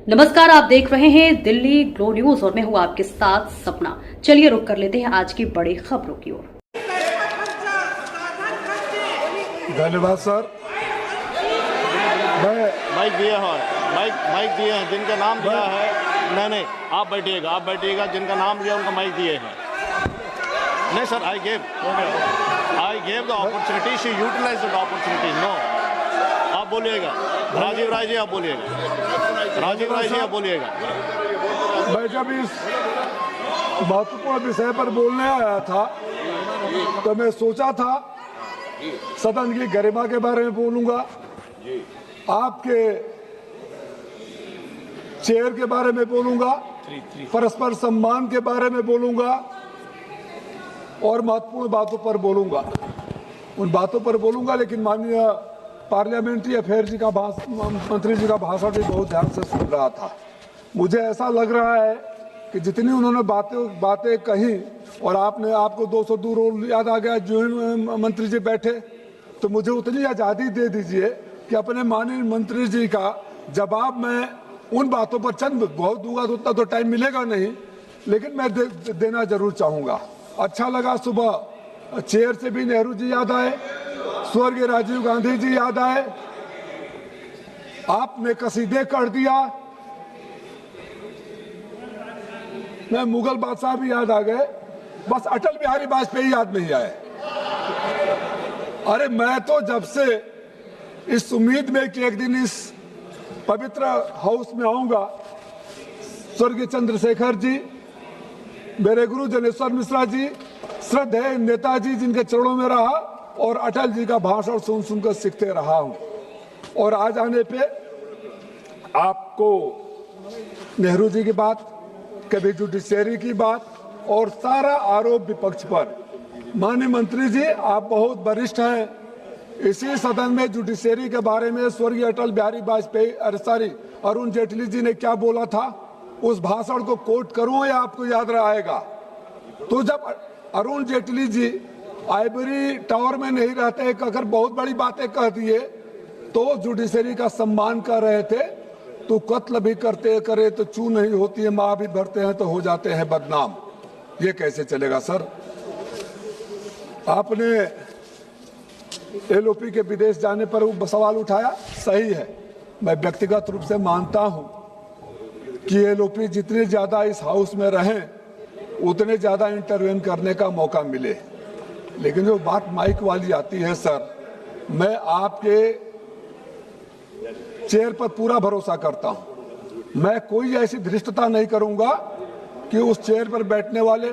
नमस्कार, आप देख रहे हैं दिल्ली ग्लो न्यूज और मैं हूं आपके साथ सपना। चलिए रुक कर लेते हैं आज की बड़ी खबरों की ओर। धन्यवाद सर। मैं माइक दिया है, माइक दिए हैं जिनका नाम दिया है। नहीं, आप बैठिएगा जिनका नाम दिया उनका माइक दिए हैं। नहीं sir, I gave the opportunity, she utilize the opportunity. No, आप बोलिएगा। राजीव राय जी आप बोलिएगा। राजीव राय जी आप बोलिएगा। मैं जब इस महत्वपूर्ण विषय पर बोलने आया था तो मैं सोचा था सदन की गरिमा के बारे में बोलूंगा, आपके चेयर के बारे में बोलूंगा, परस्पर सम्मान के बारे में बोलूंगा और महत्वपूर्ण बातों पर बोलूंगा। उन बातों पर बोलूंगा, लेकिन माननीय पार्लियामेंट्री अफेयर जी का मंत्री जी का भाषण भी बहुत ध्यान से सुन रहा था। मुझे ऐसा लग रहा है कि जितनी उन्होंने बातें कही और आपको 200 दूर याद आ गया जो मंत्री जी बैठे, तो मुझे उतनी आज़ादी दे दीजिए कि अपने माननीय मंत्री जी का जवाब मैं उन बातों पर चंद बहुत दूंगा तो उतना तो टाइम मिलेगा नहीं, लेकिन मैं देना जरूर चाहूँगा। अच्छा लगा, सुबह चेयर से भी नेहरू जी याद आए, स्वर्गीय राजीव गांधी जी याद आए, आपने कसीदे कर दिया, मैं मुगल बादशाह भी याद आ गए, बस अटल बिहारी वाजपेयी याद नहीं आए। अरे मैं तो जब से इस उम्मीद में कि एक दिन इस पवित्र हाउस में आऊंगा, स्वर्गीय चंद्रशेखर जी, मेरे गुरु जनेश्वर मिश्रा जी, श्रद्धेय नेताजी जिनके चरणों में रहा और अटल जी का भाषण सुन सुनकर सीखते रहा हूं। और आज आने पे आपको नेहरू जी की बात, कभी जुडिशरी की बात और सारा आरोप विपक्ष पर। माननीय मंत्री जी, आप बहुत वरिष्ठ हैं। इसी सदन में जुडिशरी के बारे में स्वर्गीय अटल बिहारी वाजपेयी अरुण जेटली जी ने क्या बोला था, उस भाषण को कोट करूं या आपको याद रहेगा? तो जब अरुण जेटली जी आइवरी टावर में नहीं रहते, अगर बहुत बड़ी बातें कह दिए तो जुडिशरी का सम्मान कर रहे थे, तो कत्ल भी करे तो चू नहीं होती है, माँ भी भरते हैं तो हो जाते हैं बदनाम। ये कैसे चलेगा सर? आपने एलओपी के विदेश जाने पर वो सवाल उठाया, सही है। मैं व्यक्तिगत रूप से मानता हूं कि एलओपी जितने ज्यादा इस हाउस में रहें उतने ज्यादा इंटरवेन करने का मौका मिले, लेकिन जो बात माइक वाली आती है सर, मैं आपके चेयर पर पूरा भरोसा करता हूं। मैं कोई ऐसी धृष्टता नहीं करूंगा कि उस चेयर पर बैठने वाले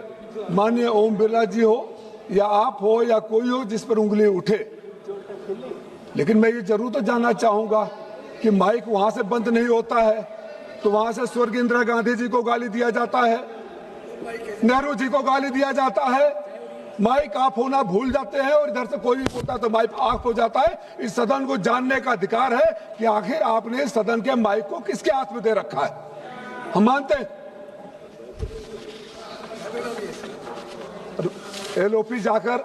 माननीय ओम बिरला जी हो या आप हो या कोई हो जिस पर उंगली उठे, लेकिन मैं ये जरूर तो जानना चाहूंगा कि माइक वहां से बंद नहीं होता है तो वहां से स्वर्गीय इंदिरा गांधी जी को गाली दिया जाता है, नेहरू जी को गाली दिया जाता है, माइक ऑफ होना भूल जाते हैं और इधर से कोई भी बोलता तो माइक ऑफ हो जाता है। इस सदन को जानने का अधिकार है कि आखिर आपने सदन के माइक को किसके हाथ में दे रखा है। हम मानते हैं एलओपी जाकर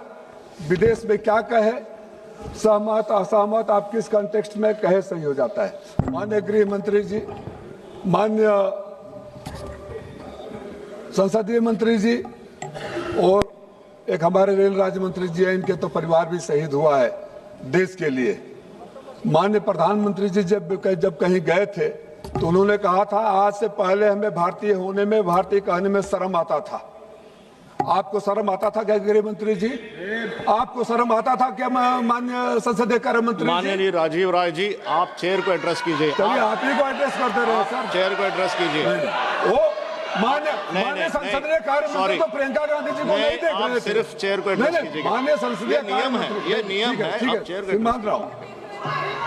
विदेश में क्या कहे, सहमत असहमत, आप किस कॉन्टेक्स्ट में कहे सही हो जाता है। माननीय गृह मंत्री जी, माननीय संसदीय मंत्री जी और एक हमारे रेल राज्य मंत्री जी हैं, इनके तो परिवार भी शहीद हुआ है देश के लिए। माननीय प्रधानमंत्री जी जब कहीं गए थे तो उन्होंने कहा था, आज से पहले हमें भारतीय होने में, भारतीय कहने में शर्म आता था। आपको शर्म आता था क्या गृह मंत्री जी? आपको शर्म आता था क्या माननीय संसदीय कार्य मंत्री जी? माननीय राजीव राय जी, आप चेयर को एड्रेस कीजिए। चलिए आप ही को एड्रेस करते रहे सर। चेयर को एड्रेस कीजिए। माननीय संसदीय कार्य मंत्री तो प्रियंका गांधी जी को नहीं देख रहे थे। सिर्फ चेयर को एड्रेस कीजिए। माननीय संसदीय नियम है, ये नियम है। आप चेयर को मान रहा हूँ,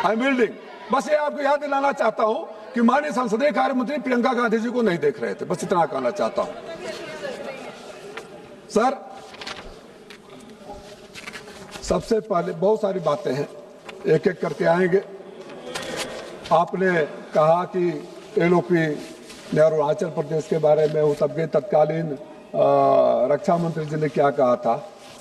आई एम बिल्डिंग। बस ये आपको याद दिलाना चाहता हूँ कि माननीय संसदीय कार्य मंत्री प्रियंका गांधी जी को नहीं देख रहे थे, बस इतना कहना चाहता हूँ सर। सबसे पहले बहुत सारी बातें हैं, एक एक करके आएंगे। आपने कहा कि एलओपी ने अरुणाचल प्रदेश के बारे में हो, तब के तत्कालीन रक्षा मंत्री जी ने क्या कहा था।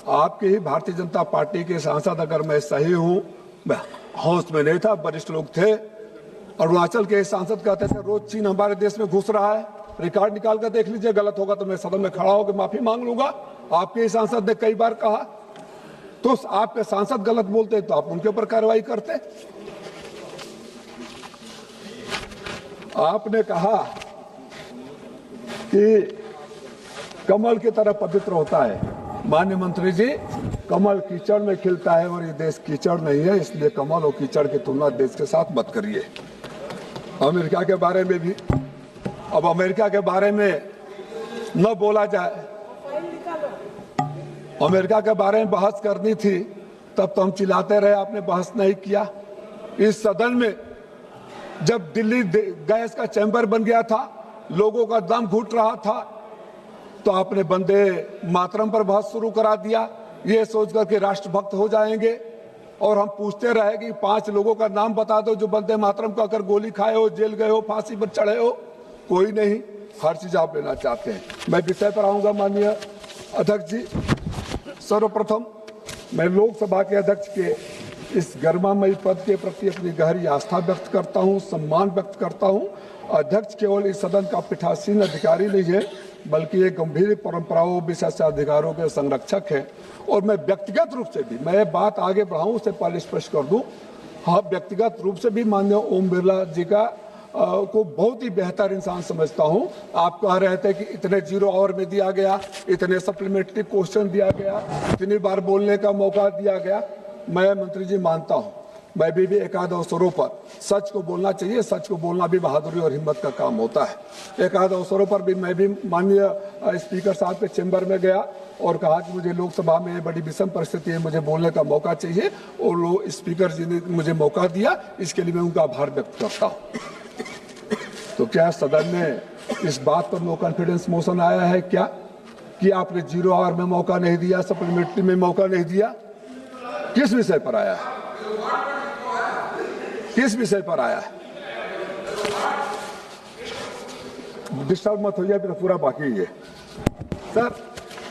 आपके ही भारतीय जनता पार्टी के सांसद, अगर मैं सही हूं, मैं हाउस में नहीं था, वरिष्ठ लोग थे, अरुणाचल के सांसद कहते थे रोज चीन हमारे देश में घुस रहा है, रिकॉर्ड निकाल कर देख लीजिए, गलत होगा तो मैं सदन में खड़ा होकर माफी मांग लूंगा। आपके सांसद ने कई बार कहा, तो आपके सांसद गलत बोलते तो आप उनके ऊपर कार्रवाई करते। आपने कहा कि कमल की तरह पवित्र होता है। माननीय मंत्री जी, कमल कीचड़ में खिलता है और ये देश कीचड़ नहीं है, इसलिए कमल और कीचड़ की तुलना देश के साथ मत करिए। अमेरिका के बारे में भी, अब अमेरिका के बारे में न बोला जाए, अमेरिका के बारे में बहस करनी थी तब तो हम चिल्लाते रहे, आपने बहस नहीं किया। इस सदन में जब दिल्ली गैस का चैम्बर बन गया था, लोगों का दम घुट रहा था, तो आपने वंदे मातरम पर बहस शुरू करा दिया, ये सोचकर के राष्ट्रभक्त हो जाएंगे। और हम पूछते रहे कि 5 लोगों का नाम बता दो जो वंदे मातरम को अगर गोली खाए हो, जेल गए हो, फांसी पर चढ़े हो। कोई नहीं, हर चीज आप लेना चाहते हैं। मैं विषय पर आऊंगा। माननीय अध्यक्ष जी, सर्वप्रथम मैं लोकसभा के अध्यक्ष के इस गरिमामयी पद के प्रति अपनी गहरी आस्था व्यक्त करता हूं, सम्मान व्यक्त करता हूं। अध्यक्ष केवल इस सदन का पीठासीन अधिकारी नहीं है, बल्कि एक गंभीर परंपराओं विशेषाधिकारों के संरक्षक है। और मैं व्यक्तिगत रूप से भी, मैं बात आगे बढ़ाऊं उससे पहले स्पष्ट कर दूं, हाँ, व्यक्तिगत रूप से भी माननीय ओम बिरला जी का को बहुत ही बेहतर इंसान समझता हूं। आप कह रहे थे कि इतने 0 आवर में दिया गया, इतने सप्लीमेंट्री क्वेश्चन दिया गया, इतनी बार बोलने का मौका दिया गया। मैं मंत्री जी मानता हूं, मैं भी एकाध अवसरों पर सच को बोलना चाहिए, सच को बोलना भी बहादुरी और हिम्मत का काम होता है। एकाध अवसरों पर भी मैं भी माननीय स्पीकर साहब के चैम्बर में गया और कहा कि मुझे लोकसभा में बड़ी विषम परिस्थिति है, मुझे बोलने का मौका चाहिए, और वो स्पीकर जी ने मुझे मौका दिया, इसके लिए मैं उनका आभार व्यक्त करता हूँ। तो क्या सदन में इस बात पर नो कॉन्फिडेंस मोशन आया है क्या कि आपने 0 आवर में मौका नहीं दिया, सप्लीमेंट्री में मौका नहीं दिया? किस विषय पर आया है? किस विषय पर आया है? डिस्टर्ब मत होइए, अभी पूरा बाकी है सर।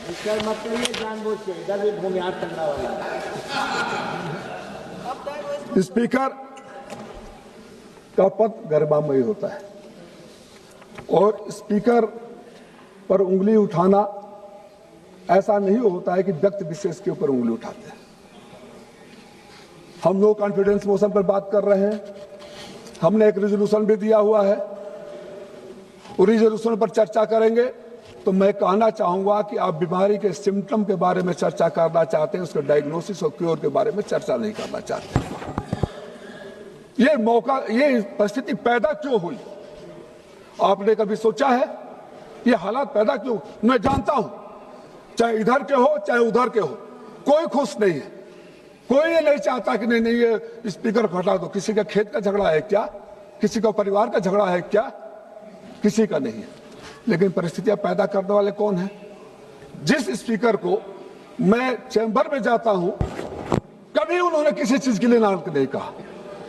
डिस्टर्ब मत करिए, जानबूझ के इधर भी भूमिहार करने वाला। स्पीकर का पद गरिमामयी होता है और स्पीकर पर उंगली उठाना ऐसा नहीं होता है कि व्यक्ति विशेष के ऊपर उंगली उठाते हैं। हम लोग कॉन्फिडेंस मोशन पर बात कर रहे हैं, हमने एक रिजोल्यूशन भी दिया हुआ है, उस रिजोल्यूशन पर चर्चा करेंगे। तो मैं कहना चाहूंगा कि आप बीमारी के सिम्टम के बारे में चर्चा करना चाहते हैं, उसके डायग्नोसिस और क्योर के बारे में चर्चा नहीं करना चाहते। ये मौका, ये परिस्थिति पैदा क्यों हुई? आपने कभी सोचा है ये हालात पैदा क्यों? मैं जानता हूं, चाहे इधर के हो चाहे उधर के हो, कोई खुश नहीं है, कोई ये नहीं चाहता कि नहीं ये स्पीकर को हटा दो। किसी का खेत का झगड़ा है क्या? किसी का परिवार का झगड़ा है क्या? किसी का नहीं है। लेकिन परिस्थितियां पैदा करने वाले कौन है? जिस स्पीकर को मैं चैम्बर में जाता हूं, कभी उन्होंने किसी चीज के लिए नाम नहीं कहा।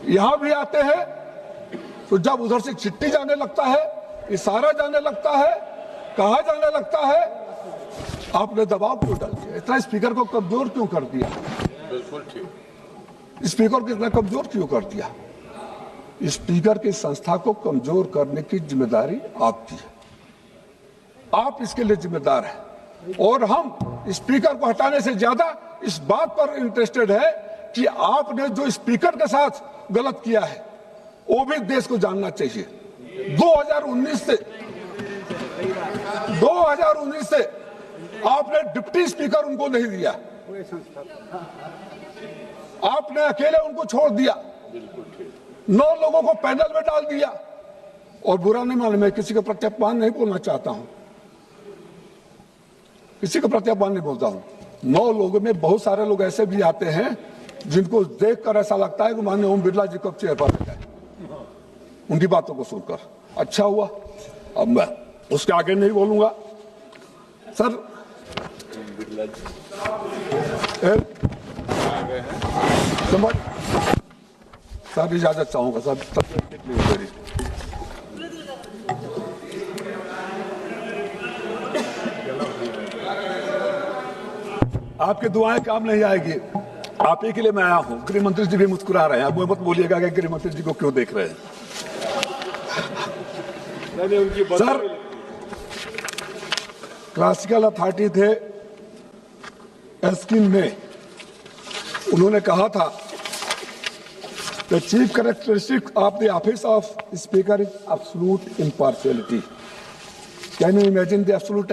यहां भी आते हैं तो जब उधर से चिट्ठी जाने लगता है, इशारा जाने लगता है, कहा जाने लगता है, आपने दबाव क्यों डाल दिया? इतना स्पीकर को कमजोर क्यों कर दिया? बिल्कुल ठीक। स्पीकर को इतना कमजोर क्यों कर दिया? स्पीकर की संस्था को कमजोर करने की जिम्मेदारी आपकी है, आप इसके लिए जिम्मेदार हैं। और हम स्पीकर को हटाने से ज्यादा इस बात पर इंटरेस्टेड है कि आपने जो स्पीकर के साथ गलत किया है वो भी देश को जानना चाहिए। 2019 से आपने डिप्टी स्पीकर उनको नहीं दिया, आपने अकेले उनको छोड़ दिया, 9 लोगों को पैनल में डाल दिया। और बुरा नहीं माने, मैं किसी का प्रत्यापान नहीं बोलना चाहता हूं, किसी का प्रत्यापान नहीं बोलता हूं। 9 लोगों में बहुत सारे लोग ऐसे भी आते हैं जिनको देखकर ऐसा लगता है कि माननीय ओम बिरला जी कब चेयर पर है, उनकी बातों को सुनकर। अच्छा हुआ, अब मैं उसके आगे नहीं बोलूंगा। सर समझ सर, इजाजत चाहूंगा सर। आपकी दुआएं काम नहीं आएगी, आप ही के लिए मैं आया हूं। गृह मंत्री जी भी मुस्कुरा रहे हैं, अब मत बोलिएगा कि गृह मंत्री जी को क्यों देख रहे हैं। सर, क्लासिकल अथॉरिटी थे एस्किन में, उन्होंने कहा था the chief characteristic of the office of speaker is absolute impartiality. Can you imagine the absolute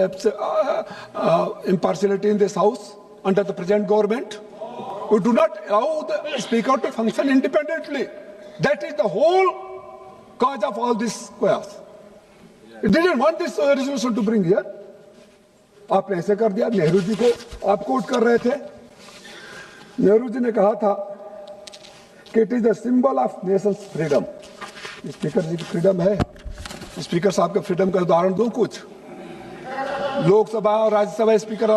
impartiality in this house under the present government? We do not allow the speaker to function independently. That is the whole cause of all this chaos. It didn't want this resolution to bring here. आपने ऐसे कर दिया. नेहरू जी को आप coat कर रहे थे. नेहरू जी ने कहा था कि it is the symbol of nation's freedom. Speaker ji की फ्रीडम है. स्पीकर साहब के फ्रीडम का उदाहरण दूं कुछ. लोकसभा और राज्यसभा स्पीकर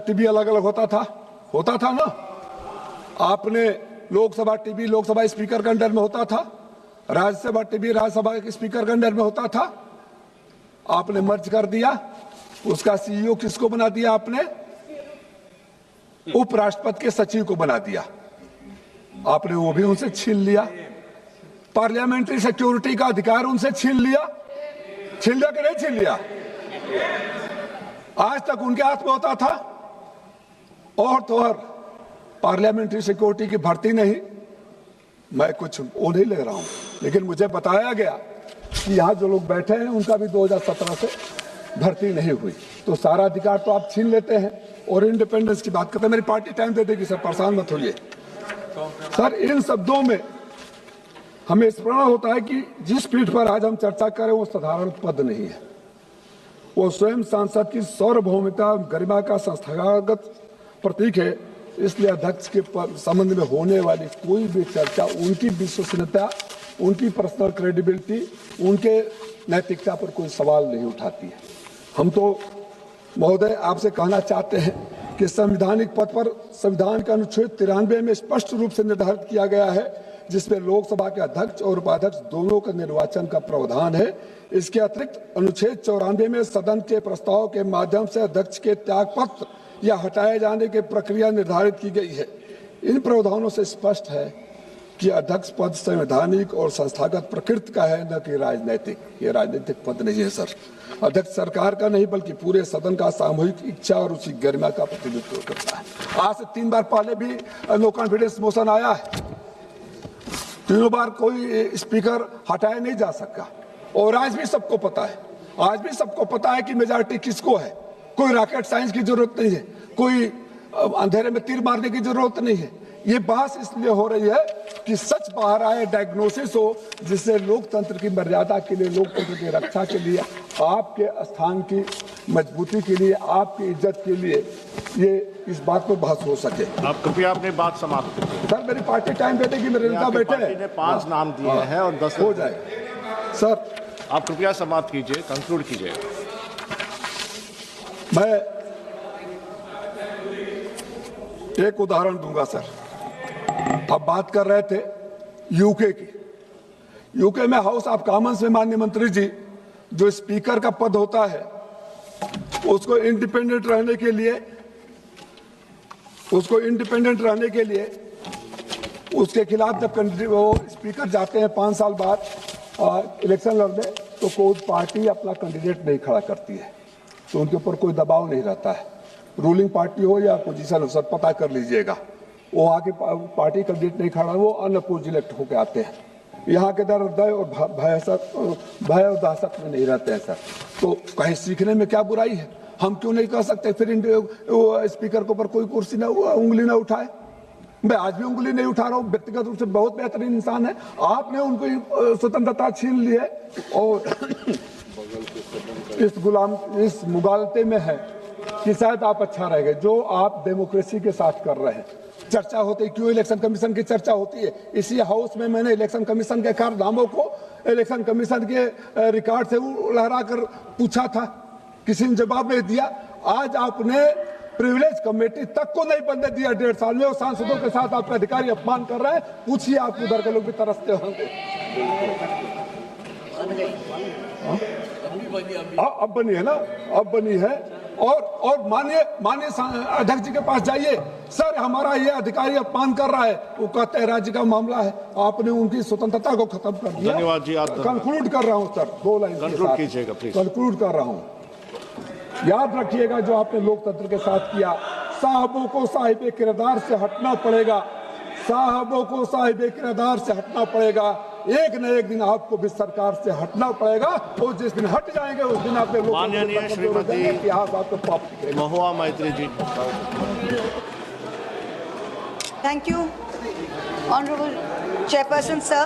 टीवी अलग अलग होता था ना. आपने लोकसभा टीवी लोकसभा स्पीकर के अंडर में होता था, राज्यसभा टीवी राज्यसभा के स्पीकर के अंडर में होता था. आपने मर्ज कर दिया. उसका सीईओ किसको बना दिया आपने? उपराष्ट्रपति के सचिव को बना दिया. आपने वो भी उनसे छीन लिया. पार्लियामेंट्री सिक्योरिटी का अधिकार उनसे छीन लिया कि नहीं छीन लिया? आज तक उनके हाथ में होता था. और तो और पार्लियामेंट्री सिक्योरिटी की भर्ती नहीं, मैं कुछ वो नहीं ले रहा हूं, लेकिन मुझे बताया गया कि यहां जो लोग बैठे हैं उनका भी 2017 से भर्ती नहीं हुई. तो सारा अधिकार तो आप छीन लेते हैं और इंडिपेंडेंस की बात करते हैं. मेरी पार्टी टाइम दे देगी सर, परेशान मत होइए सर. इन शब्दों में हमें स्मरण होता है कि जिस पीठ पर आज हम चर्चा करें वो साधारण पद नहीं है. वो स्वयं सांसद की सार्वभौमिकता गरिमा का संस्थागत प्रतीक है. इसलिए अध्यक्ष के संबंध में होने वाली कोई भी चर्चा उनकी विश्वसनीयता, उनकी पर्सनल क्रेडिबिलिटी, उनके नैतिकता पर कोई सवाल नहीं उठाती है. हम तो महोदय आपसे कहना चाहते हैं कि संवैधानिक पद पर संविधान का अनुच्छेद 93 में स्पष्ट रूप से निर्धारित किया गया है, जिसमें लोकसभा के अध्यक्ष और उपाध्यक्ष दोनों का निर्वाचन का प्रावधान है. इसके अतिरिक्त अनुच्छेद 94 में सदन के प्रस्ताव के माध्यम से अध्यक्ष के त्यागपत्र या हटाए जाने की प्रक्रिया निर्धारित की गई है. इन प्रावधानों से स्पष्ट है कि अध्यक्ष पद संवैधानिक और संस्थागत प्रकृति का है, न कि राजनीतिक. ये राजनीतिक पद नहीं है सर. अध्यक्ष सरकार का नहीं बल्कि पूरे सदन का सामूहिक इच्छा और उसी गरिमा का प्रतिनिधित्व करता है. आज से 3 बार पहले भी नो कॉन्फिडेंस मोशन आया है. 3 बार कोई स्पीकर हटाया नहीं जा सका. और आज भी सबको पता है कि मेजॉरिटी किसको है. कोई रॉकेट साइंस की जरूरत नहीं है, कोई अंधेरे में तीर मारने की जरूरत नहीं है. ये बहस इसलिए हो रही है कि सच बाहर आए, डायग्नोसिस हो, जिससे लोकतंत्र की मर्यादा के लिए, लोकतंत्र की रक्षा के लिए, आपके स्थान की मजबूती के लिए, आपकी इज्जत के लिए ये इस बात पर बहस हो सके. आप कृपया अपनी बात समाप्त कीजिए. सर मेरी पार्टी टाइम दे देगी. मेरे नेता बैठे हैं. 5 नाम दिए हैं और 10 हो जाए सर. आप कृपया समाप्त कीजिए, कंक्लूड कीजिए. मैं एक उदाहरण दूंगा सर. आप बात कर रहे थे यूके की. यूके में हाउस ऑफ कॉमन्स में माननीय मंत्री जी, जो स्पीकर का पद होता है उसको इंडिपेंडेंट रहने के लिए उसके खिलाफ जब वो स्पीकर जाते हैं 5 साल बाद इलेक्शन लड़ने, तो कोई पार्टी अपना कैंडिडेट नहीं खड़ा करती है. तो उनके ऊपर कोई दबाव नहीं रहता है. रूलिंग पार्टी हो या अपोजिशन हो, सब पता कर लीजिएगा. वो आके पार्टी कैंडिडेट नहीं खड़ा, वो अनअपोज इलेक्ट होकर आते हैं. यहाँ के दर दय और भय और दहशत में नहीं रहते हैं सर. तो कहीं सीखने में क्या बुराई है? हम क्यों नहीं कह सकते फिर स्पीकर के ऊपर कोई कुर्सी ना उंगली ना उठाए? मैं आज भी उंगली नहीं उठा रहा हूँ. व्यक्तिगत रूप से बहुत बेहतरीन इंसान है. आपने उनको स्वतंत्रता छीन ली है और इस मुगालते में है कि शायद आप अच्छा रहेगा जो आप डेमोक्रेसी के साथ कर रहे हैं. चर्चा होती है, क्यों इलेक्शन कमीशन की चर्चा होती है? इसी हाउस में मैंने इलेक्शन कमीशन के कारनामों को इलेक्शन कमीशन के रिकॉर्ड से लहरा कर पूछा था, किसी ने जवाब नहीं दिया. आज आपने प्रिविलेज कमेटी तक को नहीं बनने दिया 1.5 साल में, और सांसदों के साथ आपके अधिकारी अपमान कर रहे हैं. पूछिए, आप उधर के लोग भी तरसते होंगे. अब बनी है. और माननीय अध्यक्ष जी के पास जाइए, सर हमारा ये अधिकारी अपमान कर रहा है, वो कहते हैं राज्य का मामला है, आपने उनकी स्वतंत्रता को खत्म कर दिया। धन्यवाद जी, आप कंक्लूड कर रहा हूं सर, 2 लाइन कंक्लूड कीजिएगा प्लीज। कंक्लूड कर रहा हूं। याद रखिएगा जो आपने लोकतंत्र के साथ किया, साहबों को साहिब किरदार से हटना पड़ेगा, साहबों को साहिब किरदार से हटना पड़ेगा। एक न एक दिन आपको भी सरकार से हटना पड़ेगा, और जिस दिन हट जाएंगे उस दिन आपने माननीय श्रीमती इतिहास आपको प्राप्त करेगा। महुआ मैत्री जी। Thank you, Honorable Chairperson, sir.